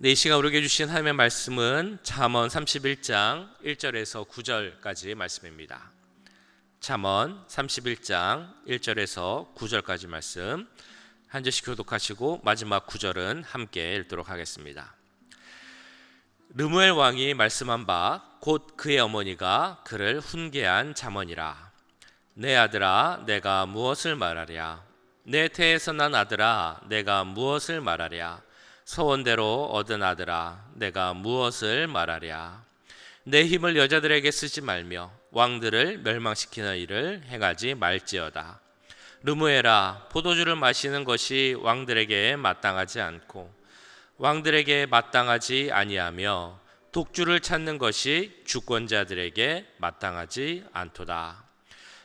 네, 이 시간 우리에게 주신 하나님의 말씀은 잠언 31장 1절에서 9절까지 말씀입니다. 잠언 31장 1절에서 9절까지 말씀 한 절씩 교독하시고 마지막 9절은 함께 읽도록 하겠습니다. 르무엘 왕이 말씀한 바 곧 그의 어머니가 그를 훈계한 잠언이라. 내 아들아, 내가 무엇을 말하랴? 내 태에서 난 아들아, 내가 무엇을 말하랴? 소원대로 얻은 아들아, 내가 무엇을 말하랴? 내 힘을 여자들에게 쓰지 말며 왕들을 멸망시키는 일을 행하지 말지어다. 르무엘아, 포도주를 마시는 것이 왕들에게 마땅하지 않고 왕들에게 마땅하지 아니하며 독주를 찾는 것이 주권자들에게 마땅하지 않도다.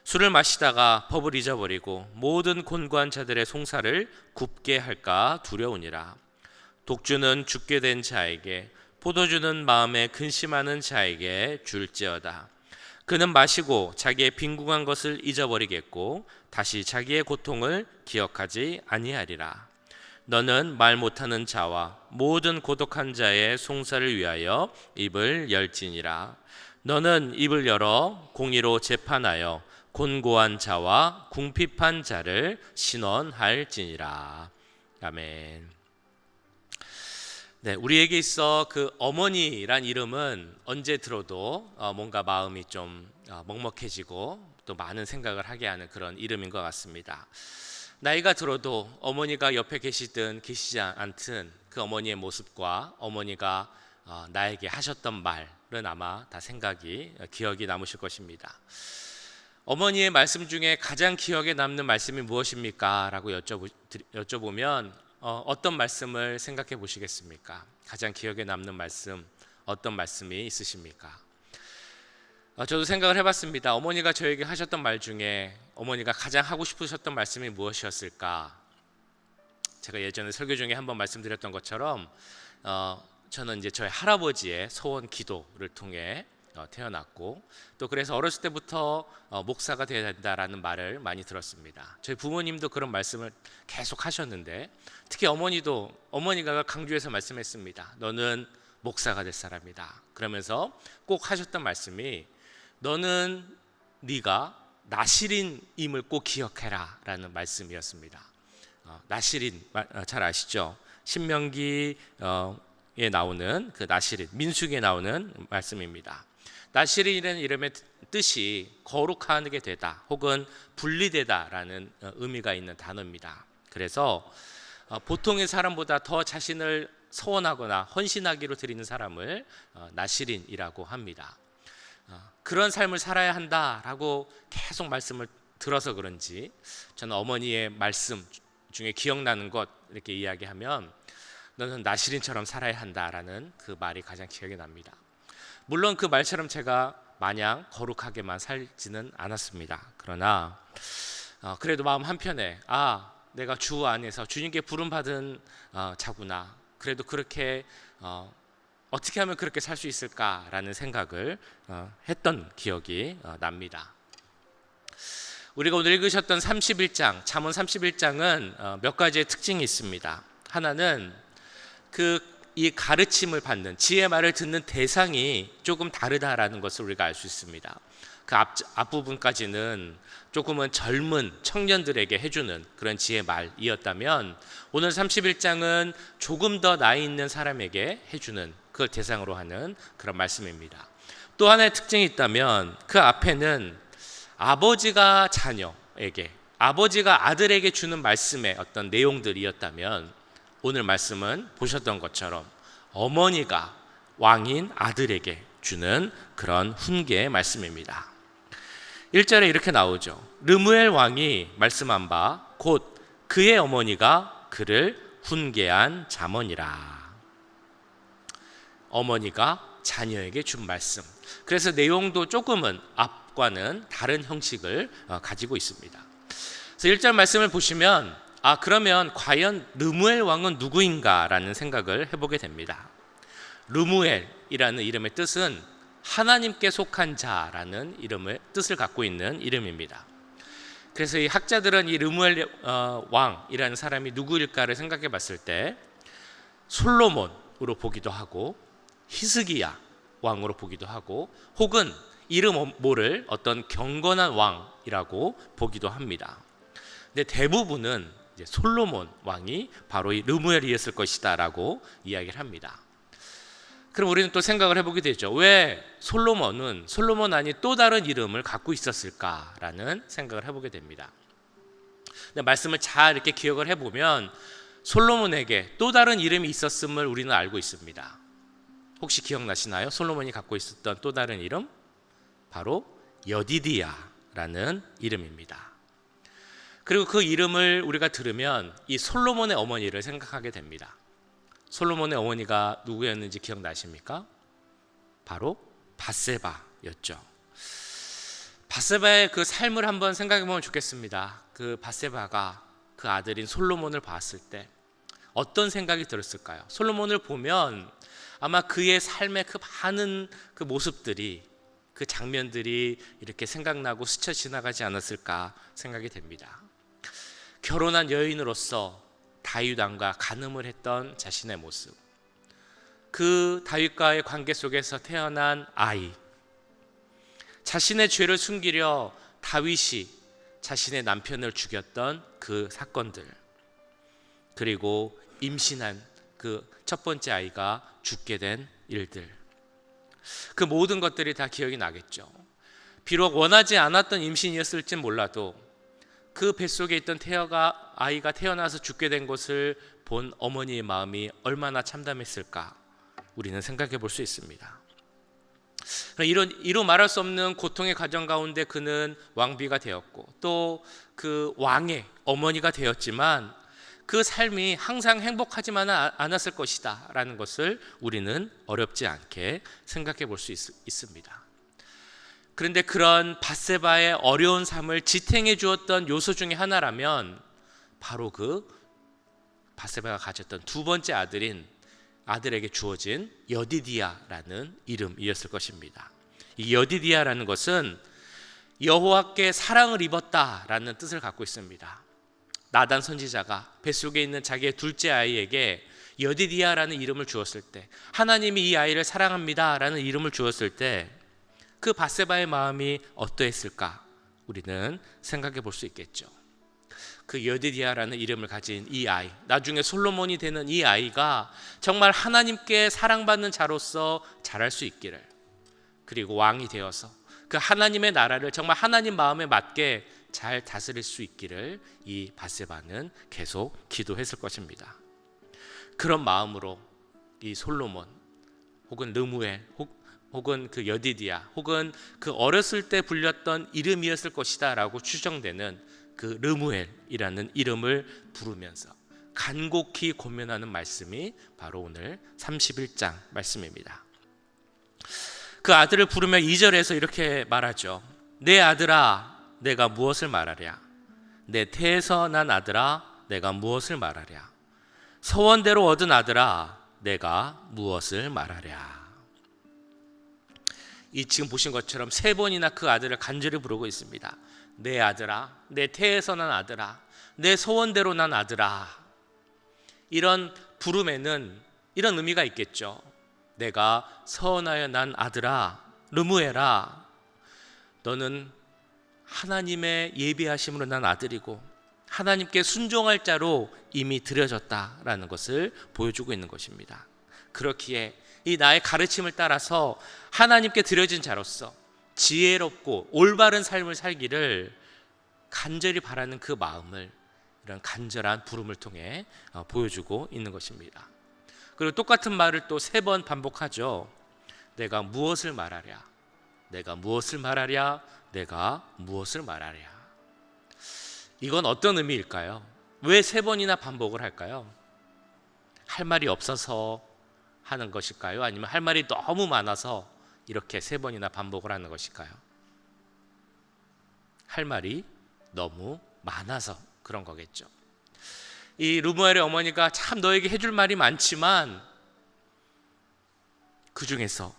술을 마시다가 법을 잊어버리고 모든 곤고한 자들의 송사를 굽게 할까 두려우니라. 독주는 죽게 된 자에게, 포도주는 마음에 근심하는 자에게 줄지어다. 그는 마시고 자기의 빈궁한 것을 잊어버리겠고 다시 자기의 고통을 기억하지 아니하리라. 너는 말 못하는 자와 모든 고독한 자의 송사를 위하여 입을 열지니라. 너는 입을 열어 공의로 재판하여 곤고한 자와 궁핍한 자를 신원할지니라. 아멘. 네, 우리에게 있어 그 어머니란 이름은 언제 들어도 뭔가 마음이 좀 먹먹해지고 또 많은 생각을 하게 하는 그런 이름인 것 같습니다. 나이가 들어도 어머니가 옆에 계시든 계시지 않든 그 어머니의 모습과 어머니가 나에게 하셨던 말은 아마 다 기억이 남으실 것입니다. 어머니의 말씀 중에 가장 기억에 남는 말씀이 무엇입니까? 라고 여쭤보면 어떤 말씀을 생각해 보시겠습니까? 가장 기억에 남는 말씀, 어떤 말씀이 있으십니까? 저도 생각을 해봤습니다. 어머니가 저에게 하셨던 말 중에 어머니가 가장 하고 싶으셨던 말씀이 무엇이었을까? 제가 예전에 설교 중에 한번 말씀드렸던 것처럼 저는 이제 저희 할아버지의 소원 기도를 통해 태어났고 또 그래서 어렸을 때부터 목사가 되어야 된다라는 말을 많이 들었습니다. 저희 부모님도 그런 말씀을 계속 하셨는데 특히 어머니가 강조해서 말씀했습니다. 너는 목사가 될 사람이다. 그러면서 꼭 하셨던 말씀이 너는 네가 나실인임을 꼭 기억해라 라는 말씀이었습니다. 나실인 잘 아시죠? 신명기에 나오는 그 나실인, 민수기에 나오는 말씀입니다. 나실인이라는 이름의 뜻이 거룩하게 되다 혹은 분리되다라는 의미가 있는 단어입니다. 그래서 보통의 사람보다 더 자신을 서원하거나 헌신하기로 드리는 사람을 나실인이라고 합니다. 그런 삶을 살아야 한다라고 계속 말씀을 들어서 그런지 저는 어머니의 말씀 중에 기억나는 것 이렇게 이야기하면 너는 나실인처럼 살아야 한다라는 그 말이 가장 기억이 납니다. 물론 그 말처럼 제가 마냥 거룩하게만 살지는 않았습니다. 그러나 그래도 마음 한편에 내가 주 안에서 주님께 부름받은 자구나. 그래도 그렇게 어떻게 하면 그렇게 살 수 있을까라는 생각을 했던 기억이 납니다. 우리가 오늘 읽으셨던 31장, 잠언 31장은 몇 가지의 특징이 있습니다. 하나는 이 가르침을 받는 지혜의 말을 듣는 대상이 조금 다르다라는 것을 우리가 알 수 있습니다. 그 앞부분까지는 조금은 젊은 청년들에게 해주는 그런 지혜의 말이었다면 오늘 31장은 조금 더 나이 있는 사람에게 해주는 그걸 대상으로 하는 그런 말씀입니다. 또 하나의 특징이 있다면 그 앞에는 아버지가 자녀에게, 아버지가 아들에게 주는 말씀의 어떤 내용들이었다면 오늘 말씀은 보셨던 것처럼 어머니가 왕인 아들에게 주는 그런 훈계의 말씀입니다. 1절에 이렇게 나오죠. 르무엘 왕이 말씀한 바 곧 그의 어머니가 그를 훈계한 잠언이라. 어머니가 자녀에게 준 말씀. 그래서 내용도 조금은 앞과는 다른 형식을 가지고 있습니다. 그래서 1절 말씀을 보시면 그러면 과연 르무엘 왕은 누구인가라는 생각을 해보게 됩니다. 르무엘이라는 이름의 뜻은 하나님께 속한 자라는 뜻을 갖고 있는 이름입니다. 그래서 이 학자들은 이 르무엘 왕이라는 사람이 누구일까를 생각해 봤을 때 솔로몬, 왕으로 보기도 하고 히스기야 왕으로 보기도 하고 혹은 이름 모를 어떤 경건한 왕이라고 보기도 합니다. 근데 대부분은 이제 솔로몬 왕이 바로 이 르무엘이었을 것이다 라고 이야기를 합니다. 그럼 우리는 또 생각을 해보게 되죠. 왜 솔로몬 아닌 또 다른 이름을 갖고 있었을까라는 생각을 해보게 됩니다. 근데 말씀을 잘 이렇게 기억을 해보면 솔로몬에게 또 다른 이름이 있었음을 우리는 알고 있습니다. 혹시 기억나시나요? 솔로몬이 갖고 있었던 또 다른 이름? 바로 여디디야라는 이름입니다. 그리고 그 이름을 우리가 들으면 이 솔로몬의 어머니를 생각하게 됩니다. 솔로몬의 어머니가 누구였는지 기억나십니까? 바로 밧세바였죠. 밧세바의 그 삶을 한번 생각해 보면 좋겠습니다. 그 밧세바가 그 아들인 솔로몬을 봤을 때 어떤 생각이 들었을까요? 솔로몬을 보면 아마 그의 삶의 그 많은 그 모습들이, 그 장면들이 이렇게 생각나고 스쳐 지나가지 않았을까 생각이 됩니다. 결혼한 여인으로서 다윗 왕과 간음을 했던 자신의 모습, 그 다윗과의 관계 속에서 태어난 아이, 자신의 죄를 숨기려 다윗이 자신의 남편을 죽였던 그 사건들, 그리고 임신한 그 첫 번째 아이가 죽게 된 일들, 그 모든 것들이 다 기억이 나겠죠. 비록 원하지 않았던 임신이었을진 몰라도 그 뱃속에 있던 아이가 태어나서 죽게 된 것을 본 어머니의 마음이 얼마나 참담했을까 우리는 생각해 볼 수 있습니다. 이루 말할 수 없는 고통의 과정 가운데 그는 왕비가 되었고 또 그 왕의 어머니가 되었지만 그 삶이 항상 행복하지만은 않았을 것이다 라는 것을 우리는 어렵지 않게 생각해 볼 수 있습니다. 그런데 그런 밧세바의 어려운 삶을 지탱해 주었던 요소 중에 하나라면 바로 그 밧세바가 가졌던 두 번째 아들에게 주어진 여디디야라는 이름이었을 것입니다. 이 여디디야라는 것은 여호와께 사랑을 입었다라는 뜻을 갖고 있습니다. 나단 선지자가 뱃속에 있는 자기의 둘째 아이에게 여디디야라는 이름을 주었을 때, 하나님이 이 아이를 사랑합니다라는 이름을 주었을 때 그 밧세바의 마음이 어떠했을까 우리는 생각해 볼 수 있겠죠. 그 여디디야라는 이름을 가진 이 아이, 나중에 솔로몬이 되는 이 아이가 정말 하나님께 사랑받는 자로서 자랄 수 있기를, 그리고 왕이 되어서 그 하나님의 나라를 정말 하나님 마음에 맞게 잘 다스릴 수 있기를 이 밧세바는 계속 기도했을 것입니다. 그런 마음으로 이 솔로몬 혹은 르무엘 혹은 그 여디디야 혹은 그 어렸을 때 불렸던 이름이었을 것이다 라고 추정되는 그 르무엘이라는 이름을 부르면서 간곡히 고면하는 말씀이 바로 오늘 31장 말씀입니다. 그 아들을 부르며 2절에서 이렇게 말하죠. 내 아들아 내가 무엇을 말하랴? 내 태에서 난 아들아 내가 무엇을 말하랴? 서원대로 얻은 아들아 내가 무엇을 말하랴? 이 지금 보신 것처럼 세 번이나 그 아들을 간절히 부르고 있습니다. 내 아들아, 내 태에서 난 아들아, 내 소원대로 난 아들아. 이런 부름에는 이런 의미가 있겠죠. 내가 서원하여 난 아들아, 르무엘아, 너는 하나님의 예비하심으로 난 아들이고 하나님께 순종할 자로 이미 드려졌다라는 것을 보여주고 있는 것입니다. 그렇기에 이 나의 가르침을 따라서 하나님께 드려진 자로서 지혜롭고 올바른 삶을 살기를 간절히 바라는 그 마음을 이런 간절한 부름을 통해 보여주고 있는 것입니다. 그리고 똑같은 말을 또 3번 반복하죠. 내가 무엇을 말하랴? 내가 무엇을 말하랴? 내가 무엇을 말하랴? 이건 어떤 의미일까요? 왜 3번이나 반복을 할까요? 할 말이 없어서 하는 것일까요? 아니면 할 말이 너무 많아서 이렇게 3번이나 반복을 하는 것일까요? 할 말이 너무 많아서 그런 거겠죠. 이 르무엘의 어머니가 참 너에게 해줄 말이 많지만 그 중에서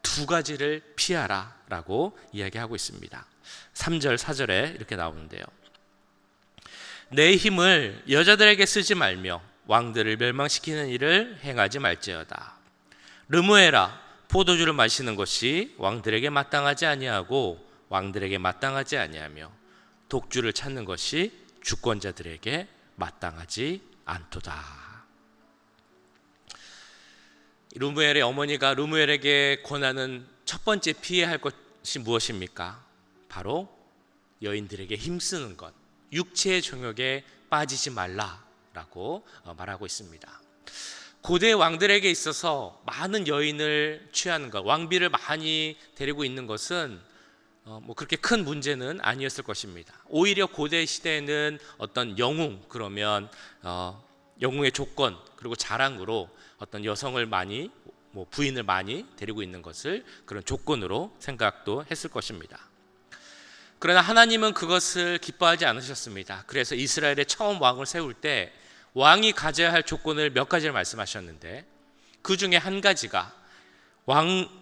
2가지를 피하라 라고 이야기하고 있습니다. 3절 4절에 이렇게 나오는데요. 내 힘을 여자들에게 쓰지 말며 왕들을 멸망시키는 일을 행하지 말지어다. 르무에라, 포도주를 마시는 것이 왕들에게 마땅하지 아니하고 왕들에게 마땅하지 아니하며 독주를 찾는 것이 주권자들에게 마땅하지 않도다. 르무엘의 어머니가 르무엘에게 권하는 첫 번째 피해야 할 것이 무엇입니까? 바로 여인들에게 힘쓰는 것, 육체의 정욕에 빠지지 말라라고 말하고 있습니다. 고대 왕들에게 있어서 많은 여인을 취하는 것, 왕비를 많이 데리고 있는 것은 그렇게 큰 문제는 아니었을 것입니다. 오히려 고대 시대에는 어떤 영웅, 그러면 영웅의 조건 그리고 자랑으로 어떤 여성을 많이 부인을 많이 데리고 있는 것을 그런 조건으로 생각도 했을 것입니다. 그러나 하나님은 그것을 기뻐하지 않으셨습니다. 그래서 이스라엘의 처음 왕을 세울 때 왕이 가져야 할 조건을 몇 가지를 말씀하셨는데, 그 중에 한 가지가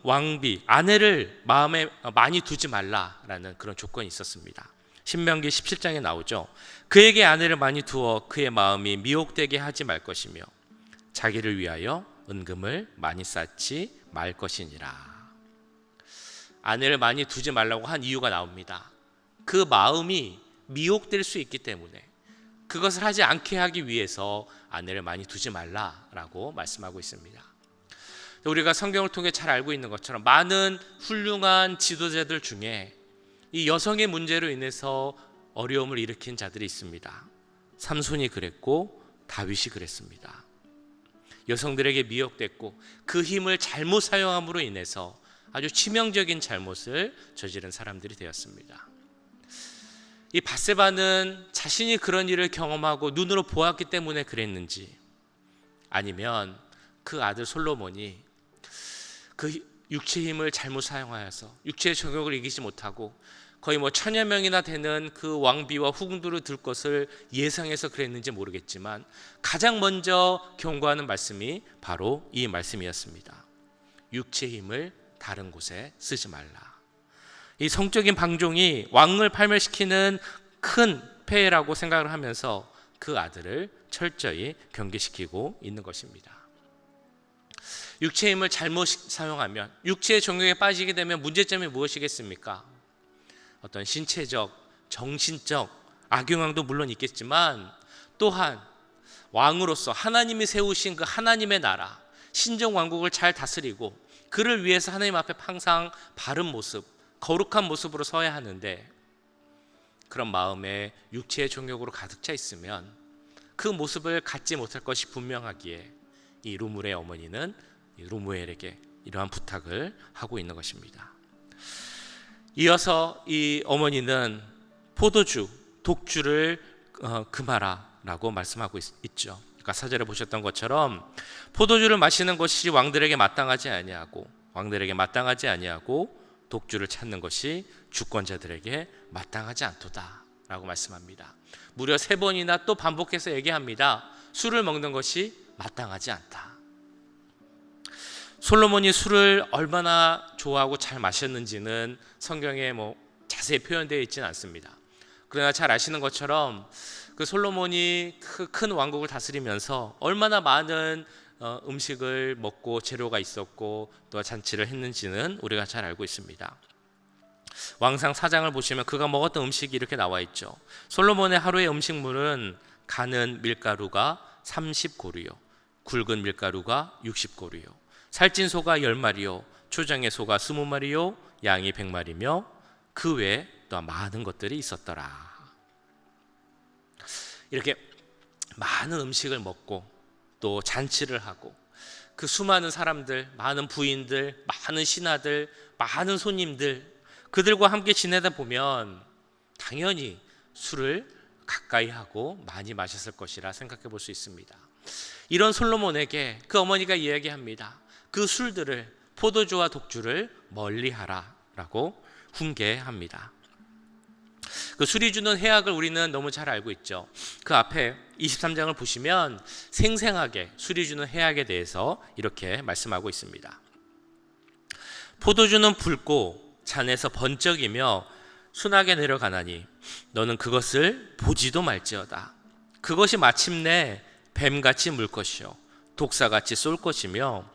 왕비, 아내를 마음에 많이 두지 말라라는 그런 조건이 있었습니다. 신명기 17장에 나오죠. 그에게 아내를 많이 두어 그의 마음이 미혹되게 하지 말 것이며 자기를 위하여 은금을 많이 쌓지 말 것이니라. 아내를 많이 두지 말라고 한 이유가 나옵니다. 그 마음이 미혹될 수 있기 때문에 그것을 하지 않게 하기 위해서 아내를 많이 두지 말라라고 말씀하고 있습니다. 우리가 성경을 통해 잘 알고 있는 것처럼 많은 훌륭한 지도자들 중에 이 여성의 문제로 인해서 어려움을 일으킨 자들이 있습니다. 삼손이 그랬고 다윗이 그랬습니다. 여성들에게 미혹됐고 그 힘을 잘못 사용함으로 인해서 아주 치명적인 잘못을 저지른 사람들이 되었습니다. 이 밧세바는 자신이 그런 일을 경험하고 눈으로 보았기 때문에 그랬는지, 아니면 그 아들 솔로몬이 그 육체의 힘을 잘못 사용하여서 육체의 정욕을 이기지 못하고 거의 1000여 명이나 되는 그 왕비와 후궁들을 들 것을 예상해서 그랬는지 모르겠지만 가장 먼저 경고하는 말씀이 바로 이 말씀이었습니다. 육체의 힘을 다른 곳에 쓰지 말라. 이 성적인 방종이 왕을 파멸시키는 큰 폐해라고 생각을 하면서 그 아들을 철저히 경계시키고 있는 것입니다. 육체의 힘을 잘못 사용하면, 육체의 정욕에 빠지게 되면 문제점이 무엇이겠습니까? 어떤 신체적, 정신적 악영향도 물론 있겠지만, 또한 왕으로서 하나님이 세우신 그 하나님의 나라, 신정왕국을 잘 다스리고 그를 위해서 하나님 앞에 항상 바른 모습, 거룩한 모습으로 서야 하는데, 그런 마음에 육체의 정욕으로 가득 차 있으면 그 모습을 갖지 못할 것이 분명하기에 이 르무엘의 어머니는 르무엘에게 이러한 부탁을 하고 있는 것입니다. 이어서 이 어머니는 포도주, 독주를 금하라라고 말씀하고 있죠. 그러니까 4절에 보셨던 것처럼 포도주를 마시는 것이 왕들에게 마땅하지 아니하고 왕들에게 마땅하지 아니하고 독주를 찾는 것이 주권자들에게 마땅하지 않도다라고 말씀합니다. 무려 3번이나 또 반복해서 얘기합니다. 술을 먹는 것이 마땅하지 않다. 솔로몬이 술을 얼마나 좋아하고 잘 마셨는지는 성경에 자세히 표현되어 있지는 않습니다. 그러나 잘 아시는 것처럼 그 솔로몬이 그 큰 왕국을 다스리면서 얼마나 많은 음식을 먹고 재료가 있었고 또 잔치를 했는지는 우리가 잘 알고 있습니다. 왕상 4장을 보시면 그가 먹었던 음식이 이렇게 나와 있죠. 솔로몬의 하루의 음식물은 가는 밀가루가 30고루요, 굵은 밀가루가 60고루요, 살찐 소가 10마리요, 초장의 소가 20마리요, 양이 100마리며 그 외에 또 많은 것들이 있었더라. 이렇게 많은 음식을 먹고 또 잔치를 하고 그 수많은 사람들, 많은 부인들, 많은 신하들, 많은 손님들, 그들과 함께 지내다 보면 당연히 술을 가까이 하고 많이 마셨을 것이라 생각해 볼 수 있습니다. 이런 솔로몬에게 그 어머니가 이야기합니다. 그 술들을, 포도주와 독주를 멀리하라라고 훈계합니다. 그 술이 주는 해악을 우리는 너무 잘 알고 있죠. 그 앞에 23장을 보시면 생생하게 술이 주는 해악에 대해서 이렇게 말씀하고 있습니다. 포도주는 붉고 잔에서 번쩍이며 순하게 내려가나니 너는 그것을 보지도 말지어다. 그것이 마침내 뱀같이 물 것이요 독사같이 쏠 것이며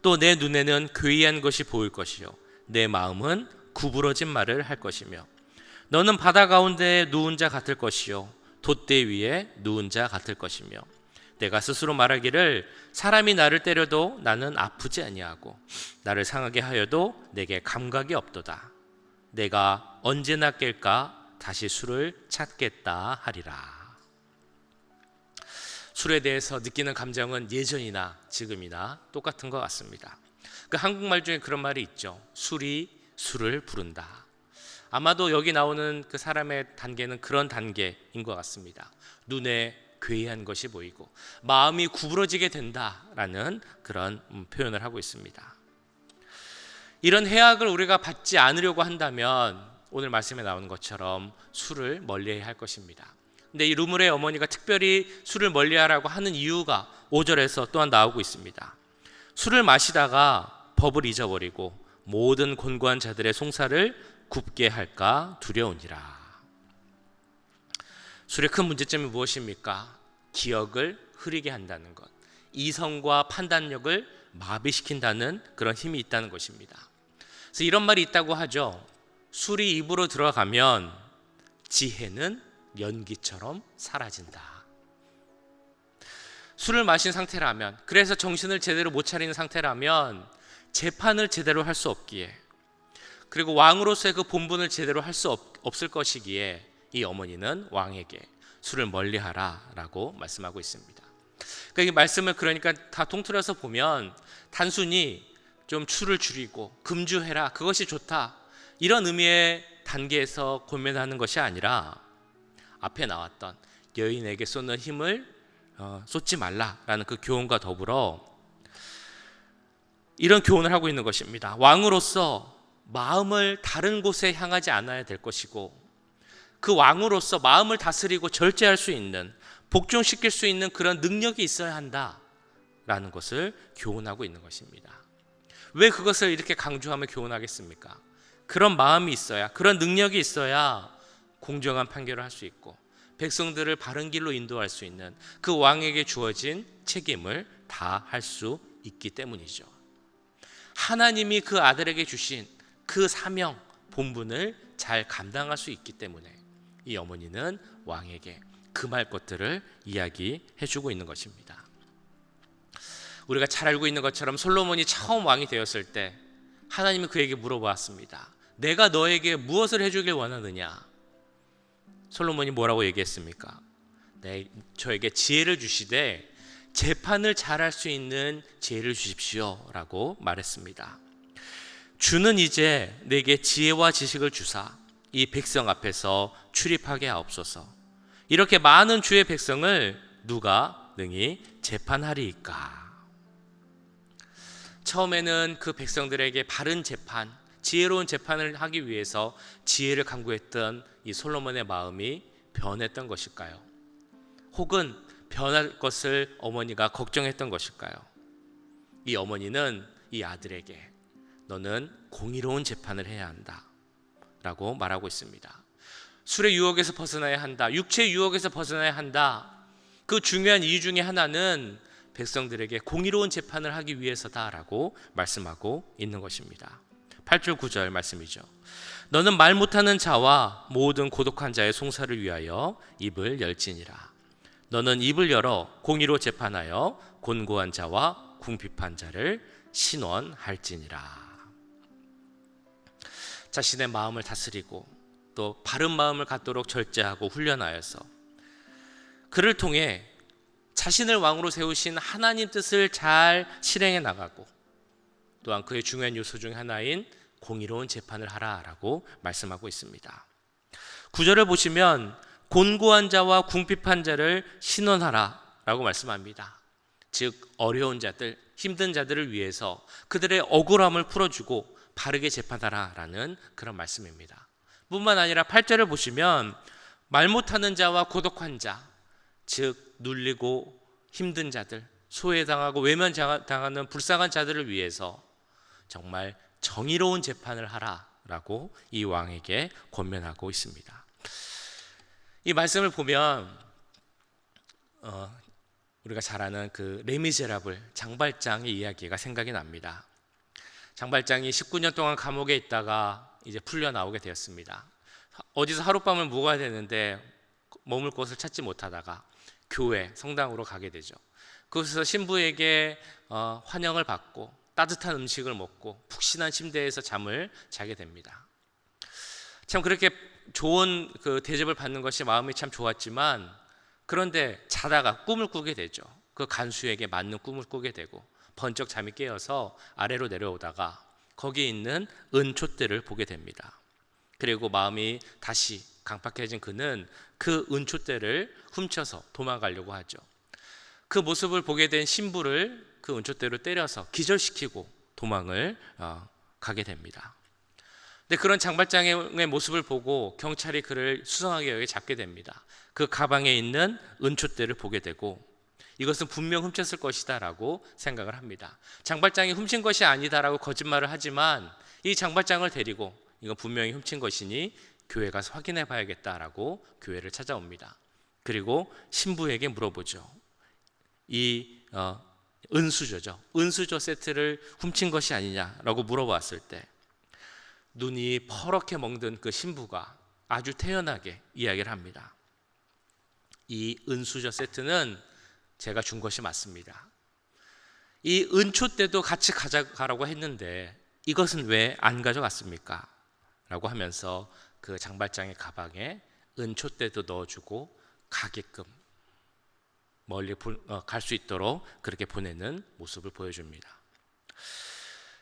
또 내 눈에는 괴이한 것이 보일 것이요 내 마음은 구부러진 말을 할 것이며 너는 바다 가운데 누운 자 같을 것이요 돛대 위에 누운 자 같을 것이며 내가 스스로 말하기를 사람이 나를 때려도 나는 아프지 아니하고 나를 상하게 하여도 내게 감각이 없도다. 내가 언제나 깰까 다시 술을 찾겠다 하리라. 술에 대해서 느끼는 감정은 예전이나 지금이나 똑같은 것 같습니다. 그 한국말 중에 그런 말이 있죠. 술이 술을 부른다. 아마도 여기 나오는 그 사람의 단계는 그런 단계인 것 같습니다. 눈에 괴이한 것이 보이고 마음이 구부러지게 된다라는 그런 표현을 하고 있습니다. 이런 해악을 우리가 받지 않으려고 한다면 오늘 말씀에 나오는 것처럼 술을 멀리해야 할 것입니다. 근데 이 루물의 어머니가 특별히 술을 멀리하라고 하는 이유가 5절에서 또한 나오고 있습니다. 술을 마시다가 법을 잊어버리고 모든 곤고한 자들의 송사를 굽게 할까 두려우니라. 술의 큰 문제점이 무엇입니까? 기억을 흐리게 한다는 것, 이성과 판단력을 마비시킨다는 그런 힘이 있다는 것입니다. 그래서 이런 말이 있다고 하죠. 술이 입으로 들어가면 지혜는 연기처럼 사라진다. 술을 마신 상태라면, 그래서 정신을 제대로 못 차리는 상태라면 재판을 제대로 할 수 없기에, 그리고 왕으로서의 그 본분을 제대로 할 수 없을 것이기에 이 어머니는 왕에게 술을 멀리하라 라고 말씀하고 있습니다. 그러니까 이 말씀을 그러니까 다 통틀어서 보면 단순히 좀 술을 줄이고 금주해라, 그것이 좋다, 이런 의미의 단계에서 고민하는 것이 아니라 앞에 나왔던 여인에게 쏟는 힘을 쏟지 말라라는 그 교훈과 더불어 이런 교훈을 하고 있는 것입니다. 왕으로서 마음을 다른 곳에 향하지 않아야 될 것이고, 그 왕으로서 마음을 다스리고 절제할 수 있는, 복종시킬 수 있는 그런 능력이 있어야 한다라는 것을 교훈하고 있는 것입니다. 왜 그것을 이렇게 강조하며 교훈하겠습니까? 그런 마음이 있어야, 그런 능력이 있어야 공정한 판결을 할 수 있고 백성들을 바른 길로 인도할 수 있는 그 왕에게 주어진 책임을 다할 수 있기 때문이죠. 하나님이 그 아들에게 주신 그 사명, 본분을 잘 감당할 수 있기 때문에 이 어머니는 왕에게 금할 것들을 이야기해 주고 있는 것입니다. 우리가 잘 알고 있는 것처럼 솔로몬이 처음 왕이 되었을 때 하나님이 그에게 물어보았습니다. 내가 너에게 무엇을 해주길 원하느냐? 솔로몬이 뭐라고 얘기했습니까? 저에게 지혜를 주시되 재판을 잘할 수 있는 지혜를 주십시오 라고 말했습니다. 주는 이제 내게 지혜와 지식을 주사 이 백성 앞에서 출입하게 하옵소서. 이렇게 많은 주의 백성을 누가 능히 재판하리이까? 처음에는 그 백성들에게 바른 재판, 지혜로운 재판을 하기 위해서 지혜를 강구했던 이 솔로몬의 마음이 변했던 것일까요? 혹은 변할 것을 어머니가 걱정했던 것일까요? 이 어머니는 이 아들에게 너는 공의로운 재판을 해야 한다 라고 말하고 있습니다. 술의 유혹에서 벗어나야 한다, 육체의 유혹에서 벗어나야 한다. 그 중요한 이유 중에 하나는 백성들에게 공의로운 재판을 하기 위해서다라고 말씀하고 있는 것입니다. 8절 9절 말씀이죠. 너는 말 못하는 자와 모든 고독한 자의 송사를 위하여 입을 열지니라. 너는 입을 열어 공의로 재판하여 곤고한 자와 궁핍한 자를 신원할지니라. 자신의 마음을 다스리고 또 바른 마음을 갖도록 절제하고 훈련하여서 그를 통해 자신을 왕으로 세우신 하나님 뜻을 잘 실행해 나가고 또한 그의 중요한 요소 중 하나인 공의로운 재판을 하라라고 말씀하고 있습니다. 9절을 보시면 곤고한 자와 궁핍한 자를 신원하라라고 말씀합니다. 즉 어려운 자들, 힘든 자들을 위해서 그들의 억울함을 풀어주고 바르게 재판하라라는 그런 말씀입니다. 뿐만 아니라 8절을 보시면 말 못하는 자와 고독한 자, 즉 눌리고 힘든 자들, 소외당하고 외면당하는 불쌍한 자들을 위해서 정말 정의로운 재판을 하라라고 이 왕에게 권면하고 있습니다. 이 말씀을 보면 우리가 잘 아는 그 레미제라블 장발장의 이야기가 생각이 납니다. 장발장이 19년 동안 감옥에 있다가 이제 풀려 나오게 되었습니다. 어디서 하룻밤을 묵어야 되는데 머물 곳을 찾지 못하다가 교회, 성당으로 가게 되죠. 그곳에서 신부에게 환영을 받고 따뜻한 음식을 먹고 푹신한 침대에서 잠을 자게 됩니다. 참 그렇게 좋은 그 대접을 받는 것이 마음이 참 좋았지만, 그런데 자다가 꿈을 꾸게 되죠. 그 간수에게 맞는 꿈을 꾸게 되고 번쩍 잠이 깨어서 아래로 내려오다가 거기에 있는 은촛대를 보게 됩니다. 그리고 마음이 다시 강팍해진 그는 그 은촛대를 훔쳐서 도망가려고 하죠. 그 모습을 보게 된 신부를 그 은촛대로 때려서 기절시키고 도망을 가게 됩니다. 근데 그런 장발장의 모습을 보고 경찰이 그를 수상하게 여기 잡게 됩니다. 그 가방에 있는 은촛대를 보게 되고 이것은 분명 훔쳤을 것이다 라고 생각을 합니다. 장발장이 훔친 것이 아니다 라고 거짓말을 하지만 이 장발장을 데리고 이건 분명히 훔친 것이니 교회 가서 확인해 봐야겠다라고 교회를 찾아옵니다. 그리고 신부에게 물어보죠. 이 은수저죠. 은수저 세트를 훔친 것이 아니냐라고 물어봤을 때 눈이 퍼렇게 멍든 그 신부가 아주 태연하게 이야기를 합니다. 이 은수저 세트는 제가 준 것이 맞습니다. 이 은촛대도 같이 가져가라고 했는데 이것은 왜 안 가져갔습니까? 라고 하면서 그 장발장의 가방에 은촛대도 넣어주고 가게끔 멀리 갈 수 있도록 그렇게 보내는 모습을 보여줍니다.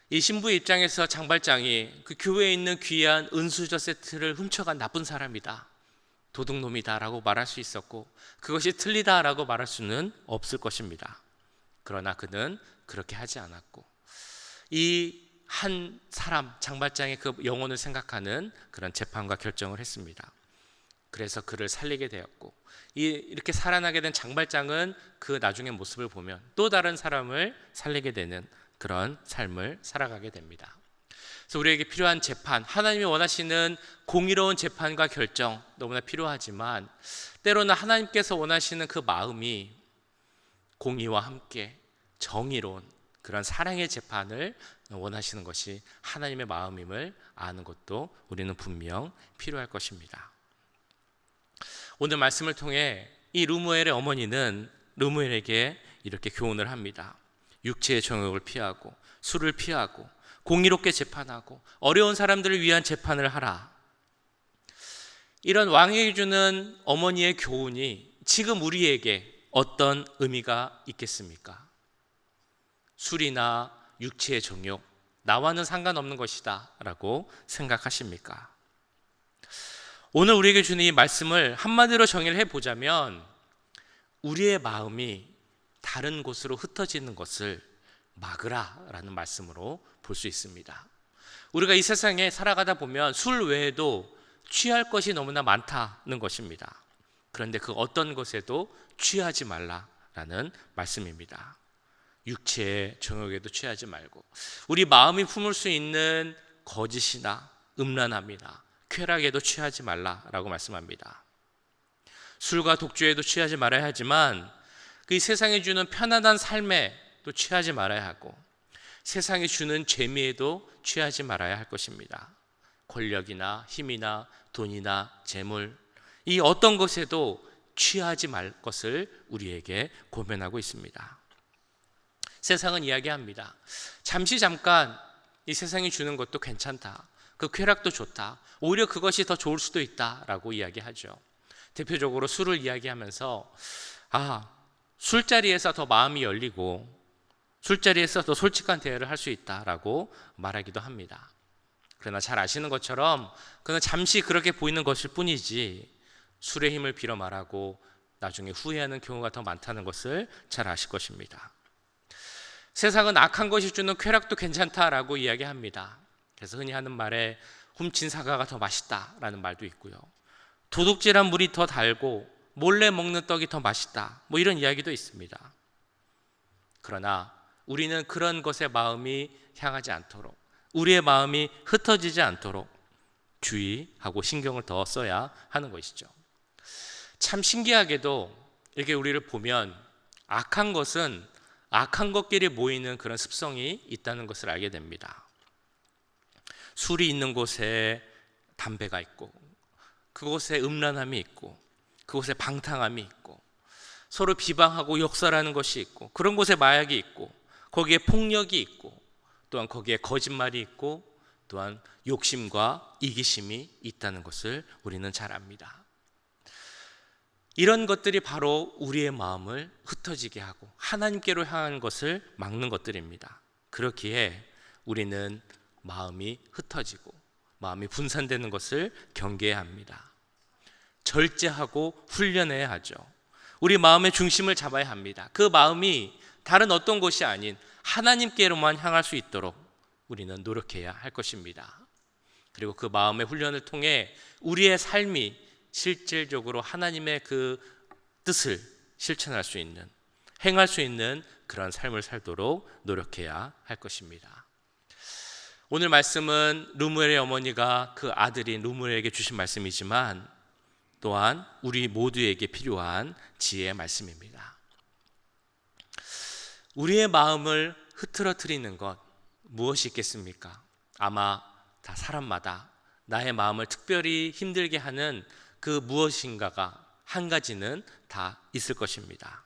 이 신부의 입장에서 장발장이 그 교회에 있는 귀한 은수저 세트를 훔쳐간 나쁜 사람이다, 도둑놈이다라고 말할 수 있었고 그것이 틀리다라고 말할 수는 없을 것입니다. 그러나 그는 그렇게 하지 않았고 이 한 사람 장발장의 그 영혼을 생각하는 그런 재판과 결정을 했습니다. 그래서 그를 살리게 되었고 이렇게 살아나게 된 장발장은 그 나중의 모습을 보면 또 다른 사람을 살리게 되는 그런 삶을 살아가게 됩니다. 그래서 우리에게 필요한 재판, 하나님이 원하시는 공의로운 재판과 결정 너무나 필요하지만 때로는 하나님께서 원하시는 그 마음이 공의와 함께 정의로운 그런 사랑의 재판을 원하시는 것이 하나님의 마음임을 아는 것도 우리는 분명 필요할 것입니다. 오늘 말씀을 통해 이 르무엘의 어머니는 르무엘에게 이렇게 교훈을 합니다. 육체의 정욕을 피하고 술을 피하고 공의롭게 재판하고 어려운 사람들을 위한 재판을 하라. 이런 왕에게 주는 어머니의 교훈이 지금 우리에게 어떤 의미가 있겠습니까? 술이나 육체의 정욕, 나와는 상관없는 것이다 라고 생각하십니까? 오늘 우리에게 주는 이 말씀을 한마디로 정의를 해보자면 우리의 마음이 다른 곳으로 흩어지는 것을 막으라 라는 말씀으로 볼 수 있습니다. 우리가 이 세상에 살아가다 보면 술 외에도 취할 것이 너무나 많다는 것입니다. 그런데 그 어떤 것에도 취하지 말라라는 말씀입니다. 육체의 정욕에도 취하지 말고 우리 마음이 품을 수 있는 거짓이나 음란함이나 쾌락에도 취하지 말라라고 말씀합니다. 술과 독주에도 취하지 말아야 하지만 그 세상이 주는 편안한 삶에도 취하지 말아야 하고 세상이 주는 재미에도 취하지 말아야 할 것입니다. 권력이나 힘이나 돈이나 재물, 이 어떤 것에도 취하지 말 것을 우리에게 고면하고 있습니다. 세상은 이야기합니다. 잠깐 이 세상이 주는 것도 괜찮다, 그 쾌락도 좋다, 오히려 그것이 더 좋을 수도 있다라고 이야기하죠. 대표적으로 술을 이야기하면서 술자리에서 더 마음이 열리고 술자리에서 더 솔직한 대화를 할 수 있다라고 말하기도 합니다. 그러나 잘 아시는 것처럼 그는 잠시 그렇게 보이는 것일 뿐이지 술의 힘을 빌어 말하고 나중에 후회하는 경우가 더 많다는 것을 잘 아실 것입니다. 세상은 악한 것이 주는 쾌락도 괜찮다라고 이야기합니다. 그래서 흔히 하는 말에 훔친 사과가 더 맛있다라는 말도 있고요. 도둑질한 물이 더 달고 몰래 먹는 떡이 더 맛있다, 뭐 이런 이야기도 있습니다. 그러나 우리는 그런 것에 마음이 향하지 않도록, 우리의 마음이 흩어지지 않도록 주의하고 신경을 더 써야 하는 것이죠. 참 신기하게도 이렇게 우리를 보면 악한 것은 악한 것끼리 모이는 그런 습성이 있다는 것을 알게 됩니다. 술이 있는 곳에 담배가 있고, 그곳에 음란함이 있고, 그곳에 방탕함이 있고, 서로 비방하고 욕설하는 것이 있고, 그런 곳에 마약이 있고, 거기에 폭력이 있고, 또한 거기에 거짓말이 있고, 또한 욕심과 이기심이 있다는 것을 우리는 잘 압니다. 이런 것들이 바로 우리의 마음을 흩어지게 하고 하나님께로 향하는 것을 막는 것들입니다. 그렇기에 우리는 마음이 흩어지고 마음이 분산되는 것을 경계해야 합니다. 절제하고 훈련해야 하죠. 우리 마음의 중심을 잡아야 합니다. 그 마음이 다른 어떤 곳이 아닌 하나님께로만 향할 수 있도록 우리는 노력해야 할 것입니다. 그리고 그 마음의 훈련을 통해 우리의 삶이 실질적으로 하나님의 그 뜻을 실천할 수 있는, 행할 수 있는 그런 삶을 살도록 노력해야 할 것입니다. 오늘 말씀은 르무엘의 어머니가 그 아들인 르무엘에게 주신 말씀이지만 또한 우리 모두에게 필요한 지혜의 말씀입니다. 우리의 마음을 흐트러뜨리는 것 무엇이 있겠습니까? 아마 다 사람마다 나의 마음을 특별히 힘들게 하는 그 무엇인가가 한 가지는 다 있을 것입니다.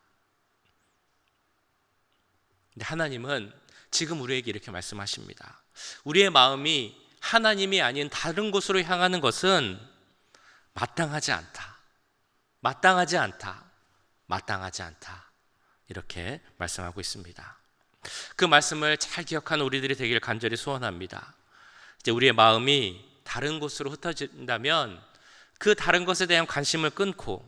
근데 하나님은 지금 우리에게 이렇게 말씀하십니다. 우리의 마음이 하나님이 아닌 다른 곳으로 향하는 것은 마땅하지 않다. 마땅하지 않다. 마땅하지 않다. 이렇게 말씀하고 있습니다. 그 말씀을 잘 기억하는 우리들이 되기를 간절히 소원합니다. 이제 우리의 마음이 다른 곳으로 흩어진다면 그 다른 것에 대한 관심을 끊고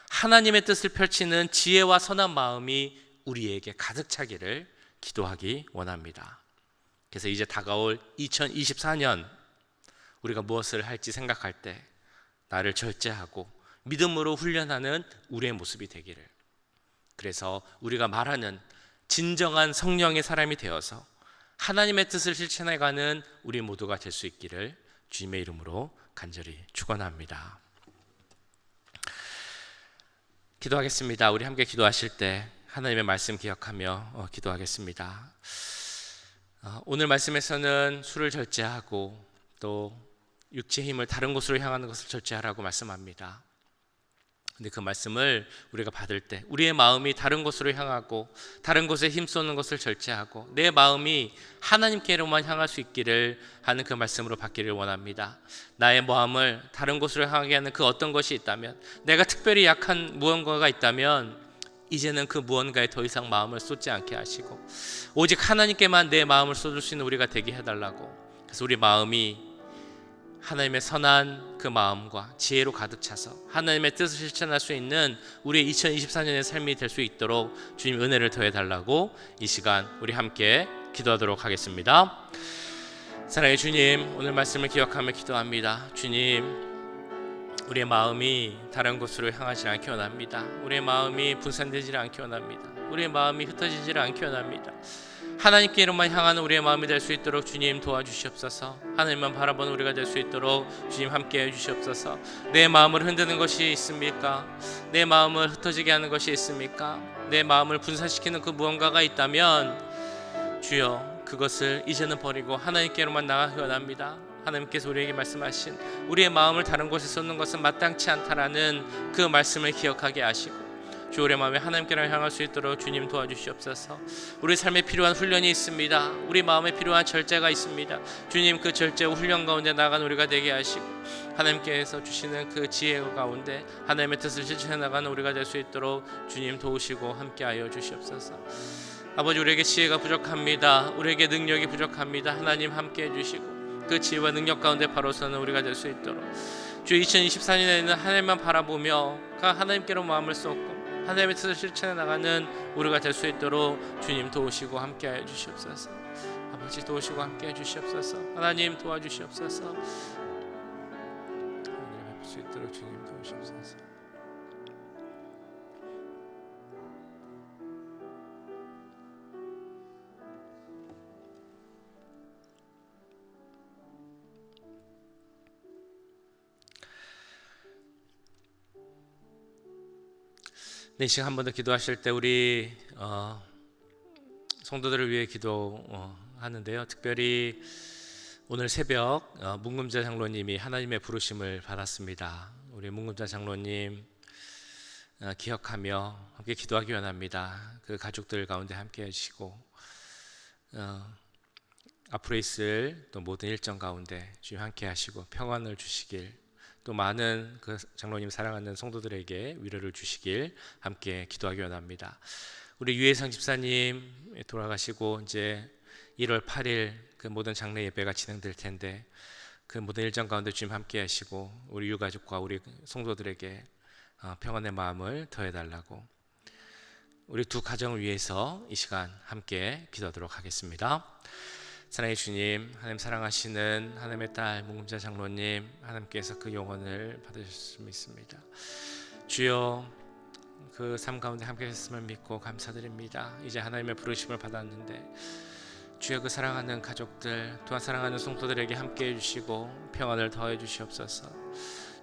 하나님의 뜻을 펼치는 지혜와 선한 마음이 우리에게 가득 차기를 기도하기 원합니다. 그래서 이제 다가올 2024년 우리가 무엇을 할지 생각할 때 나를 절제하고 믿음으로 훈련하는 우리의 모습이 되기를, 그래서 우리가 말하는 진정한 성령의 사람이 되어서 하나님의 뜻을 실천해가는 우리 모두가 될 수 있기를 주님의 이름으로 간절히 축원합니다. 기도하겠습니다. 우리 함께 기도하실 때 하나님의 말씀 기억하며 기도하겠습니다. 오늘 말씀에서는 술을 절제하고 또 육체의 힘을 다른 곳으로 향하는 것을 절제하라고 말씀합니다. 근데 그 말씀을 우리가 받을 때 우리의 마음이 다른 곳으로 향하고 다른 곳에 힘쓰는 것을 절제하고 내 마음이 하나님께로만 향할 수 있기를 하는 그 말씀으로 받기를 원합니다. 나의 마음을 다른 곳으로 향하게 하는 그 어떤 것이 있다면, 내가 특별히 약한 무언가가 있다면 이제는 그 무언가에 더 이상 마음을 쏟지 않게 하시고 오직 하나님께만 내 마음을 쏟을 수 있는 우리가 되게 해달라고, 그래서 우리 마음이 하나님의 선한 그 마음과 지혜로 가득 차서 하나님의 뜻을 실천할 수 있는 우리의 2024년의 삶이 될 수 있도록 주님 은혜를 더해 달라고 이 시간 우리 함께 기도하도록 하겠습니다. 사랑의 주님, 오늘 말씀을 기억하며 기도합니다. 주님, 우리의 마음이 다른 곳으로 향하지 않게 원합니다. 우리의 마음이 분산되지 않게 원합니다. 우리의 마음이 흩어지지 않게 원합니다. 하나님께로만 향하는 우리의 마음이 될 수 있도록 주님 도와주시옵소서. 하나님만 바라보는 우리가 될 수 있도록 주님 함께해 주시옵소서. 내 마음을 흔드는 것이 있습니까? 내 마음을 흩어지게 하는 것이 있습니까? 내 마음을 분산시키는 그 무언가가 있다면 주여 그것을 이제는 버리고 하나님께로만 나가기 원합니다. 하나님께서 우리에게 말씀하신 우리의 마음을 다른 곳에 쏟는 것은 마땅치 않다라는 그 말씀을 기억하게 하시고 주, 우리의 마음에 하나님께로 향할 수 있도록 주님 도와주시옵소서. 우리 삶에 필요한 훈련이 있습니다. 우리 마음에 필요한 절제가 있습니다. 주님, 그 절제 훈련 가운데 나간 우리가 되게 하시고 하나님께서 주시는 그 지혜 가운데 하나님의 뜻을 실천해 나가는 우리가 될 수 있도록 주님 도우시고 함께하여 주시옵소서. 아버지, 우리에게 지혜가 부족합니다. 우리에게 능력이 부족합니다. 하나님 함께해 주시고 그 지혜와 능력 가운데 바로 서는 우리가 될 수 있도록 주 2024년에는 하나님만 바라보며 하나님께로 마음을 쏟고 하나님의 뜻을 실천해 나가는 우리가 될 수 있도록 주님 도우시고 함께하여 주시옵소서. 아버지 도우시고 함께해 주시옵소서. 하나님 도와주시옵소서. 하나님 뵐 수 있도록 주님 도우시옵소서. 이 시간 한 번 더 기도하실 때 우리 성도들을 위해 기도하는데요. 특별히 오늘 새벽 문금자 장로님이 하나님의 부르심을 받았습니다. 우리 문금자 장로님 기억하며 함께 기도하기 원합니다. 그 가족들 가운데 함께 해주시고 앞으로 있을 또 모든 일정 가운데 주님 함께 하시고 평안을 주시길, 또 많은 그 장로님 사랑하는 성도들에게 위로를 주시길 함께 기도하기 원합니다. 우리 유혜성 집사님 돌아가시고 이제 1월 8일 그 모든 장례 예배가 진행될 텐데 그 모든 일정 가운데 주님 함께 하시고 우리 유가족과 우리 성도들에게 평안의 마음을 더해달라고 우리 두 가정을 위해서 이 시간 함께 기도하도록 하겠습니다. 사랑의 주님, 하나님 사랑하시는 하나님의 딸 문금자 장로님, 하나님께서 그 영혼을 받으셨음을 믿습니다. 주여, 그 삶 가운데 함께 하셨음을 믿고 감사드립니다. 이제 하나님의 부르심을 받았는데 주여, 그 사랑하는 가족들 또한 사랑하는 성도들에게 함께 해주시고 평안을 더해 주시옵소서.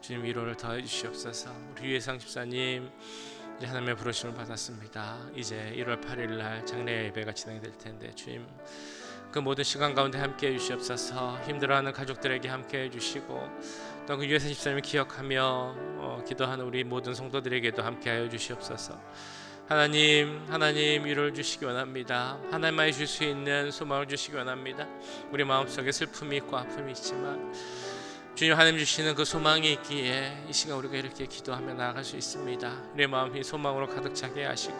주님, 위로를 더해 주시옵소서. 우리 유혜상 집사님 이제 하나님의 부르심을 받았습니다. 이제 1월 8일 날 장례 예배가 진행될 텐데 주님, 그 모든 시간 가운데 함께 해주시옵소서. 힘들어하는 가족들에게 함께 해주시고 또 그 유혜선 집사님을 기억하며 기도하는 우리 모든 성도들에게도 함께 하여 주시옵소서. 하나님 위로를 주시기 원합니다. 하나님만이 줄 수 있는 소망을 주시기 원합니다. 우리 마음속에 슬픔이 있고 아픔이 있지만 주님, 하나님 주시는 그 소망이 있기에 이 시간 우리가 이렇게 기도하며 나아갈 수 있습니다. 우리의 마음이 소망으로 가득 차게 하시고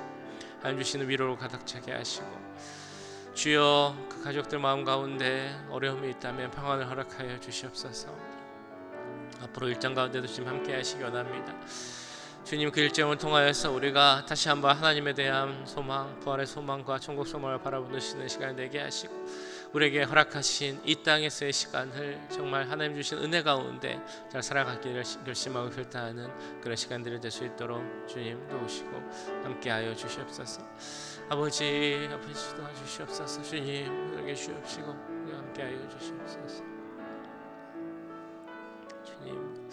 하나님 주시는 위로로 가득 차게 하시고 주여, 그 가족들 마음 가운데 어려움이 있다면 평안을 허락하여 주시옵소서. 앞으로 일정 가운데도 주님 함께 하시기 원합니다. 주님, 그 일정을 통하여서 우리가 다시 한번 하나님에 대한 소망, 부활의 소망과 천국 소망을 바라보시는 시간 되게 하시고 우리에게 허락하신 이 땅에서의 시간을 정말 하나님 주신 은혜 가운데 잘 살아가기를 결심하고 결단하는 그런 시간들이 될 수 있도록 주님 도우시고 함께하여 주시옵소서. 아버지 도와주시옵소서. 주님, 우리에게 주옵시고 함께하여 주시옵소서. 주님,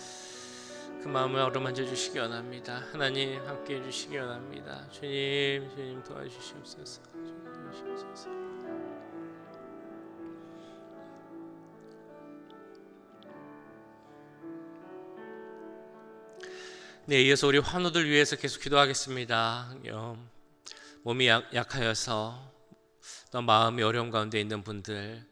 그 마음을 어루만져 주시기 원합니다. 하나님, 함께해 주시기 원합니다. 주님 도와주시옵소서. 주님 도와주시옵소서. 네, 이어서 우리 환우들 위해서 계속 기도하겠습니다. 몸이 약하여서 또 마음이 어려움 가운데 있는 분들,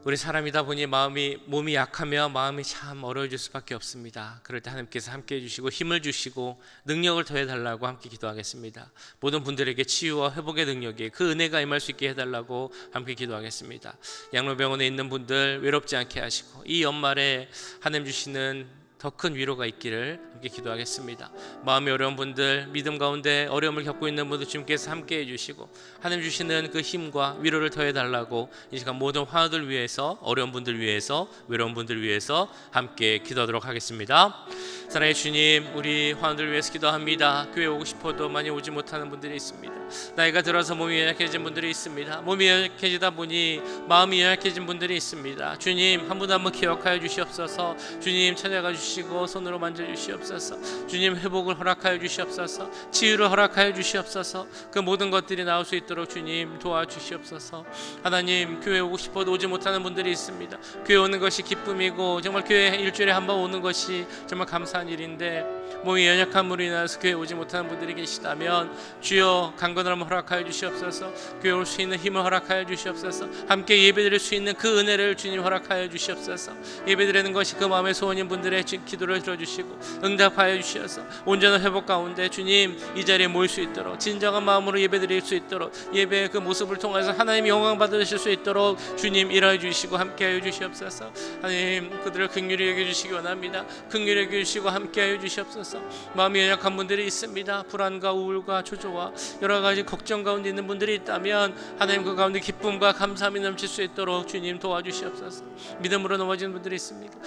우리 사람이다 보니 몸이 약하며 마음이 참 어려워질 수밖에 없습니다. 그럴 때 하나님께서 함께해 주시고 힘을 주시고 능력을 더해달라고 함께 기도하겠습니다. 모든 분들에게 치유와 회복의 능력이, 그 은혜가 임할 수 있게 해달라고 함께 기도하겠습니다. 양로병원에 있는 분들 외롭지 않게 하시고 이 연말에 하나님 주시는 더 큰 위로가 있기를 함께 기도하겠습니다. 마음이 어려운 분들, 믿음 가운데 어려움을 겪고 있는 분들 주님께서 함께 해주시고 하나님 주시는 그 힘과 위로를 더해달라고 이 시간 모든 환우들 위해서, 어려운 분들 위해서, 외로운 분들 위해서 함께 기도하도록 하겠습니다. 사랑의 주님, 우리 환우들 위해서 기도합니다. 교회 오고 싶어도 많이 오지 못하는 분들이 있습니다. 나이가 들어서 몸이 연약해진 분들이 있습니다. 몸이 연약해지다 보니 마음이 연약해진 분들이 있습니다. 주님, 한 분 한 분 기억하여 주시옵소서. 주님, 찾아가 주시고 손으로 만져 주시옵소서. 주님, 회복을 허락하여 주시옵소서. 치유를 허락하여 주시옵소서. 그 모든 것들이 나올 수 있도록 주님 도와주시옵소서. 하나님, 교회 오고 싶어도 오지 못하는 분들이 있습니다. 교회 오는 것이 기쁨이고 정말 교회 일주일에 한 번 오는 것이 정말 감사한 일인데 몸이 연약함으로 인해서 교회 오지 못하는 분들이 계시다면 주여 강건함을 허락하여 주시옵소서. 교회 올 수 있는 힘을 허락하여 주시옵소서. 함께 예배드릴 수 있는 그 은혜를 주님 허락하여 주시옵소서. 예배드리는 것이 그 마음의 소원인 분들의 기도를 들어주시고 응답하여 주시어서 온전한 회복 가운데 주님 이 자리에 모일 수 있도록 진정한 마음으로 예배드릴 수 있도록 예배의 그 모습을 통해서 하나님의 영광 받으실 수 있도록 주님 일하여 주시고 함께하여 주시옵소서. 하나님, 그들을 긍휼히 여겨주시기 원합니다. 긍휼히 여겨주시고 함께하여 주시옵소서. 마음이 연약한 분들이 있습니다. 불안과 우울과 초조와 여러 가지 걱정 가운데 있는 분들이 있다면 하나님 그 가운데 기쁨과 감사함이 넘칠 수 있도록 주님 도와주시옵소서. 믿음으로 넘어지는 분들이 있습니까?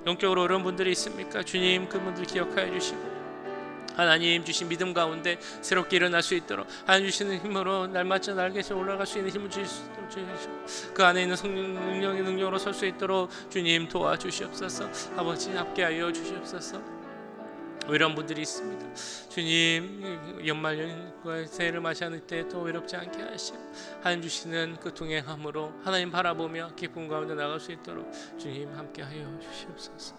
영적으로 어려운 분들이 있습니까? 주님, 그분들 기억하여 주시고 하나님 주신 믿음 가운데 새롭게 일어날 수 있도록 하나님 주시는 힘으로 날마다 날개에서 올라갈 수 있는 힘을 주시고 그 안에 있는 성령 능력의 능력으로 설 수 있도록 주님 도와주시옵소서. 아버지, 함께하여 주시옵소서. 외로운 분들이 있습니다. 주님, 연말연과 새해를 맞이하는 때 또 외롭지 않게 하시고 하나님 주시는 그 동행함으로 하나님 바라보며 기쁨 가운데 나갈 수 있도록 주님 함께하여 주시옵소서.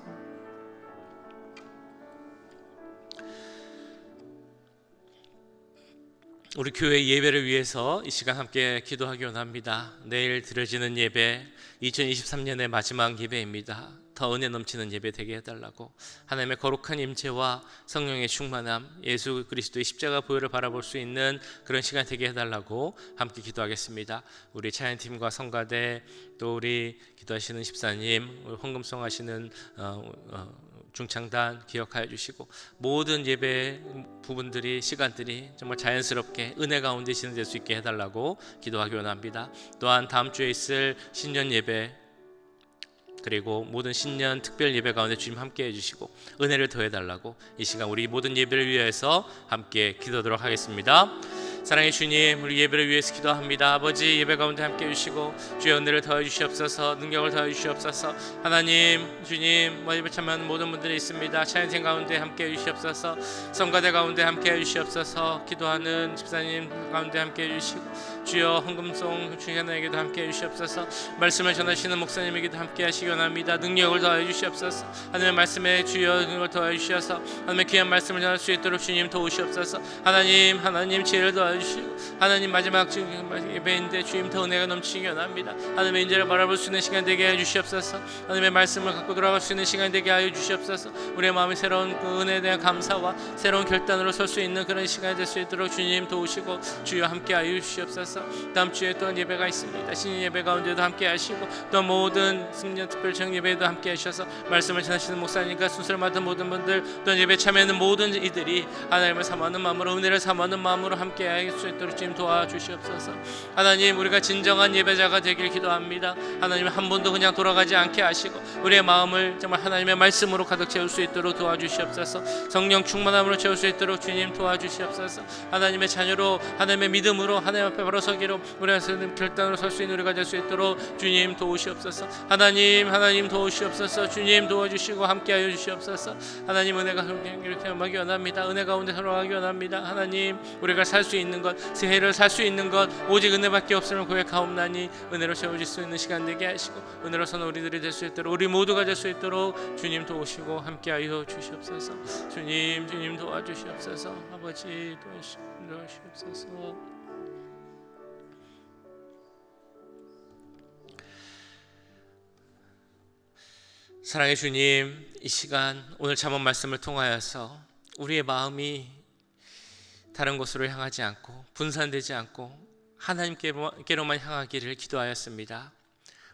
우리 교회 예배를 위해서 이 시간 함께 기도하기 원합니다. 내일 드려지는 예배 2023년의 마지막 예배입니다. 더 은혜 넘치는 예배 되게 해달라고, 하나님의 거룩한 임재와 성령의 충만함, 예수 그리스도의 십자가 보혈을 바라볼 수 있는 그런 시간 되게 해달라고 함께 기도하겠습니다. 우리 찬양팀과 성가대, 또 우리 기도하시는 집사님, 헌금송 하시는 중창단 기억하여 주시고, 모든 예배 부분들이, 시간들이 정말 자연스럽게 은혜 가운데 진행될 수 있게 해달라고 기도하기 원합니다. 또한 다음 주에 있을 신년 예배, 그리고 모든 신년 특별 예배 가운데 주님 함께 해주시고 은혜를 더해달라고 이 시간 우리 모든 예배를 위해서 함께 기도하도록 하겠습니다. 사랑의 주님, 우리 예배를 위해서 기도합니다. 아버지, 예배 가운데 함께 해주시고 주의 은혜를 더해 주시옵소서, 능력을 더해 주시옵소서. 하나님, 주님, 예배 참여하는 모든 분들이 있습니다. 찬양팀 가운데 함께 해주시옵소서, 성가대 가운데 함께 해주시옵소서, 기도하는 집사님 가운데 함께 해주시고 주여 헌금송 주현에게도 함께 해주시옵소서, 말씀을 전하시는 목사님에게도 함께 하시기 원합니다. 능력을 더해 주시옵소서. 하나님의 말씀에 주여 능력을 더해 주셔서 하나님의 귀한 말씀을 전할 수 있도록 주님 도우시옵소서. 하나님 지혜를 더해 주시고, 하나님 마지막 예배인데 주님 더 은혜가 넘치기 원합니다. 하나님의 인재를 바라볼 수 있는 시간 되게 해 주시옵소서. 하나님의 말씀을 갖고 돌아갈 수 있는 시간 되게 하여 주시옵소서. 우리의 마음이 새로운 그 은혜에 대한 감사와 새로운 결단으로 설 수 있는 그런 시간이 될 수 있도록 주님 도우시고 주여 함께 하여 주시옵소서. 다음 주에 또 예배가 있습니다. 신인 예배 가운데도 함께 하시고 또 모든 신년 특별 정 예배도 함께 하셔서 말씀을 전하시는 목사님과 순서를 맡은 모든 분들, 또 예배 참여하는 모든 이들이 하나님을 사모하는 마음으로, 은혜를 사모하는 마음으로 함께 할 수 있도록 주님 도와주시옵소서. 하나님, 우리가 진정한 예배자가 되길 기도합니다. 하나님, 한 번도 그냥 돌아가지 않게 하시고 우리의 마음을 정말 하나님의 말씀으로 가득 채울 수 있도록 도와주시옵소서. 성령 충만함으로 채울 수 있도록 주님 도와주시옵소서. 하나님의 자녀로, 하나님의 믿음으로 하나님 앞에 바로 서기로 우리가 결단으로 설 수 있는 우리가 될 수 있도록 주님 도우시옵소서. 하나님 도우시옵소서. 주님 도와주시고 함께하여 주시옵소서. 하나님, 은혜가 이렇게 임하기 원합니다. 은혜 가운데 살아가기 원합니다. 하나님, 우리가 살 수 있는 것, 새해를 살 수 있는 것 오직 은혜밖에 없음을 고백하옵나니 은혜로 채워질 수 있는 시간 되게 하시고 은혜로서는 우리들이 될 수 있도록, 우리 모두가 될 수 있도록 주님 도우시고 함께하여 주시옵소서. 주님 도와주시옵소서. 아버지 도와주시옵소서. 사랑의 주님, 이 시간 오늘 잠언 말씀을 통하여서 우리의 마음이 다른 곳으로 향하지 않고 분산되지 않고 하나님께로만 향하기를 기도하였습니다.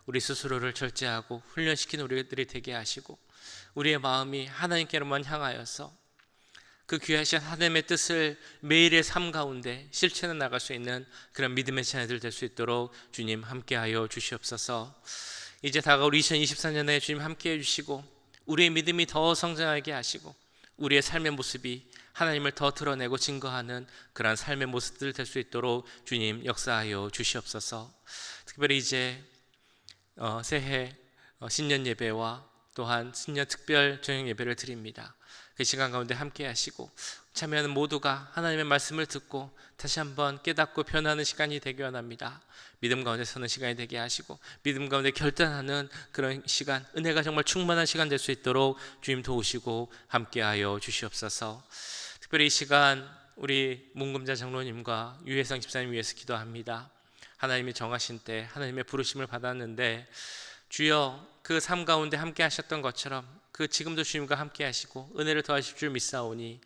우리 스스로를 절제하고 훈련시킨 우리들이 되게 하시고 우리의 마음이 하나님께로만 향하여서 그 귀하신 하나님의 뜻을 매일의 삶 가운데 실천해 나갈 수 있는 그런 믿음의 자녀들 될 수 있도록 주님 함께하여 주시옵소서. 이제 다가올 2024년에 주님 함께해 주시고 우리의 믿음이 더 성장하게 하시고 우리의 삶의 모습이 하나님을 더 드러내고 증거하는 그러한 삶의 모습들 될 수 있도록 주님 역사하여 주시옵소서. 특별히 이제 새해 신년 예배와 또한 신년 특별 저녁 예배를 드립니다. 그 시간 가운데 함께 하시고 참여하는 모두가 하나님의 말씀을 듣고 다시 한번 깨닫고 변하는 시간이 되기 원합니다. 믿음 가운데 서는 시간이 되게 하시고 믿음 가운데 결단하는 그런 시간, 은혜가 정말 충만한 시간 될 수 있도록 주님 도우시고 함께하여 주시옵소서. 특별히 이 시간 우리 문금자 장로님과 유혜성 집사님 위해서 기도합니다. 하나님이 정하신 때 하나님의 부르심을 받았는데 주여 그 삶 가운데 함께 하셨던 것처럼 그 지금도 주님과 함께 하시고 은혜를 더하실 줄 믿사오니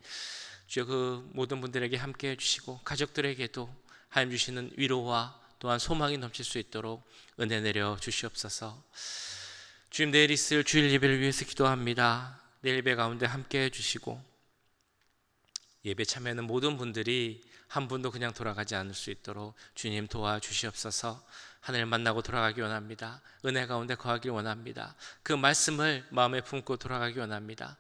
주여 그 모든 분들에게 함께 해주시고 가족들에게도 하나님 주시는 위로와 또한 소망이 넘칠 수 있도록 은혜 내려 주시옵소서. 주님, 내일 있을 주일 예배를 위해서 기도합니다. 내일 예배 가운데 함께 해주시고 예배 참여하는 모든 분들이 한 분도 그냥 돌아가지 않을 수 있도록 주님 도와주시옵소서. 하나님을 만나고 돌아가기 원합니다. 은혜 가운데 거하기 원합니다. 그 말씀을 마음에 품고 돌아가기 원합니다.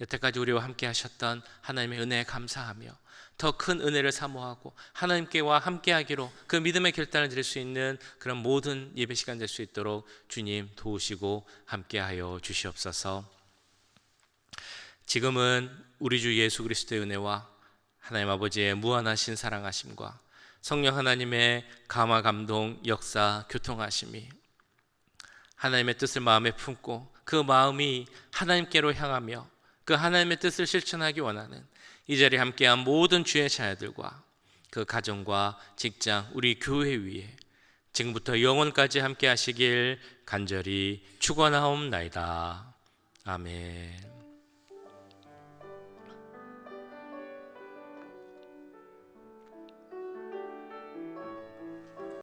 여태까지 우리와 함께 하셨던 하나님의 은혜에 감사하며 더 큰 은혜를 사모하고 하나님께와 함께하기로 그 믿음의 결단을 드릴 수 있는 그런 모든 예배 시간 될 수 있도록 주님 도우시고 함께하여 주시옵소서. 지금은 우리 주 예수 그리스도의 은혜와 하나님 아버지의 무한하신 사랑하심과 성령 하나님의 감화 감동 역사 교통하심이 하나님의 뜻을 마음에 품고 그 마음이 하나님께로 향하며 그 하나님의 뜻을 실천하기 원하는 이 자리에 함께한 모든 주의 자녀들과 그 가정과 직장, 우리 교회 위에 지금부터 영원까지 함께 하시길 간절히 축원하옵나이다. 아멘.